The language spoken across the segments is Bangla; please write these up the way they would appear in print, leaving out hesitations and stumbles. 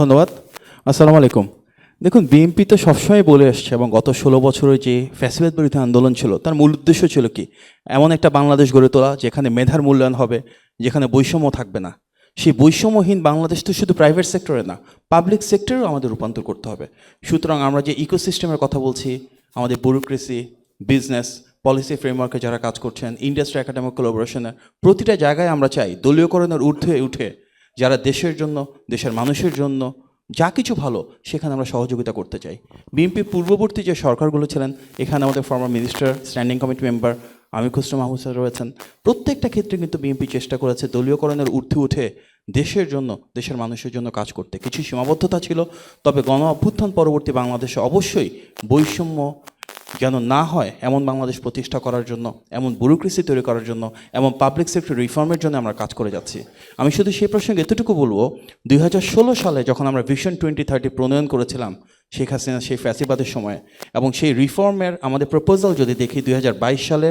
ধন্যবাদ। আসসালামু আলাইকুম। দেখুন, বিএনপি তো সবসময় বলে আসছে এবং গত ১৬ বছরের যে ফ্যাসিবাদ বিরোধী আন্দোলন ছিল তার মূল উদ্দেশ্য ছিল কি? এমন একটা বাংলাদেশ গড়ে তোলা যেখানে মেধার মূল্যায়ন হবে, যেখানে বৈষম্য থাকবে না। সেই বৈষম্যহীন বাংলাদেশ তো শুধু প্রাইভেট সেক্টরে না, পাবলিক সেক্টরেও আমাদের রূপান্তর করতে হবে। সুতরাং আমরা যে ইকোসিস্টেমের কথা বলছি, আমাদের ব্যুরোক্রেসি, বিজনেস, পলিসি ফ্রেমওয়ার্কে যারা কাজ করছেন, ইন্ডাস্ট্রি একাডেমিক কোলাবোরেশনে প্রতিটা জায়গায় আমরা চাই দলীয়করণের ঊর্ধ্বে উঠে যারা দেশের জন্য, দেশের মানুষের জন্য যা কিছু ভালো সেখানে আমরা সহযোগিতা করতে চাই। বিএনপির পূর্ববর্তী যে সরকারগুলো ছিলেন, এখানে আমাদের former minister, standing committee member Amir Khasru Mahmud sir রয়েছেন। প্রত্যেকটা ক্ষেত্রে কিন্তু বিএনপি চেষ্টা করেছে দলীয়করণের ঊর্ধ্বে উঠে দেশের জন্য, দেশের মানুষের জন্য কাজ করতে। কিছু সীমাবদ্ধতা ছিল, তবে গণ অভ্যুত্থান পরবর্তী বাংলাদেশে অবশ্যই বৈষম্য যেন না হয় এমন বাংলাদেশ প্রতিষ্ঠা করার জন্য, এমন ব্যুরোক্রেসি তৈরি করার জন্য, এমন পাবলিক সেক্টর রিফর্মের জন্য আমরা কাজ করে যাচ্ছি। আমি শুধু সেই প্রসঙ্গে এতটুকু বলবো, ২০১৬ সালে যখন আমরা ভিশন 2030 প্রণয়ন করেছিলাম শেখ হাসিনা সেই ফ্যাসিবাদের সময়ে, এবং সেই রিফর্মের আমাদের প্রপোজাল যদি দেখি ২০২২ সালে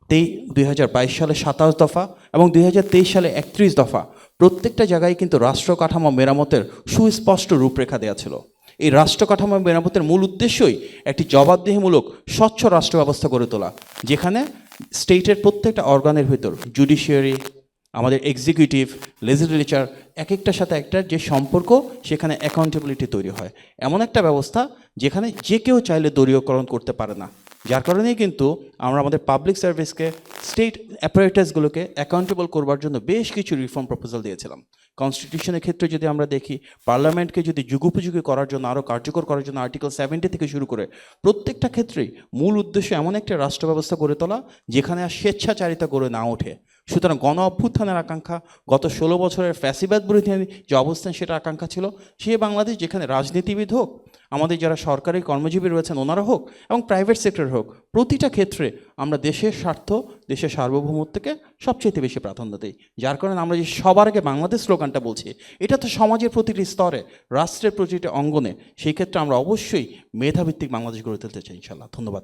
২৭ দফা এবং ২০২৩ সালে ৩১ দফা, প্রত্যেকটা জায়গায় কিন্তু রাষ্ট্র কাঠামো মেরামতের সুস্পষ্ট রূপরেখা দেওয়া ছিল। এই রাষ্ট্র কাঠামো মেরামতের মূল উদ্দেশ্যই একটি জবাবদিহিমূলক স্বচ্ছ রাষ্ট্র ব্যবস্থা গড়ে তোলা, যেখানে স্টেটের প্রত্যেকটা অর্গানের ভিতর জুডিশিয়ারি, আমাদের এক্সিকিউটিভ, লেজিসলেচার, এক একটার সাথে একটার যে সম্পর্ক, সেখানে অ্যাকাউন্টেবিলিটি তৈরি হয়। এমন একটা ব্যবস্থা যেখানে যে কেউ চাইলে দলীয়করণ করতে পারে না। যার কারণেই কিন্তু আমরা আমাদের পাবলিক সার্ভিসকে, স্টেট অ্যাপারেটাসগুলোকে অ্যাকাউন্টেবল করবার জন্য বেশ কিছু রিফর্ম প্রপোজাল দিয়েছিলাম। কনস্টিটিউশনের ক্ষেত্রে যদি আমরা দেখি, পার্লামেন্টকে যদি যুগোপযোগী করার জন্য, আরও কার্যকর করার জন্য আর্টিকেল 70 থেকে শুরু করে প্রত্যেকটা ক্ষেত্রেই মূল উদ্দেশ্য এমন একটা রাষ্ট্র ব্যবস্থা গড়ে তোলা যেখানে আর স্বেচ্ছাচারিতা গড়ে না ওঠে। সুতরাং গণ অভ্যুত্থানের আকাঙ্ক্ষা, গত 16 বছরের ফ্যাসিবাদ বিরোধী যে অবস্থান, সেটা আকাঙ্ক্ষা ছিল সে বাংলাদেশ যেখানে রাজনীতিবিদ হোক, আমাদের যারা সরকারি কর্মজীবী রয়েছেন ওনারা হোক, এবং প্রাইভেট সেক্টর হোক, প্রতিটা ক্ষেত্রে আমরা দেশের স্বার্থ, দেশের সার্বভৌমত্বকে সবচেয়ে বেশি প্রাধান্য দিই। যার কারণে আমরা যে সবার আগে বাংলাদেশ স্লোগানটা বলছি, এটা তো সমাজের প্রতিটি স্তরে, রাষ্ট্রের প্রতিটি অঙ্গনে, সেই ক্ষেত্রে আমরা অবশ্যই মেধাভিত্তিক বাংলাদেশ গড়ে তুলতে চাই ইনশাআল্লাহ। ধন্যবাদ।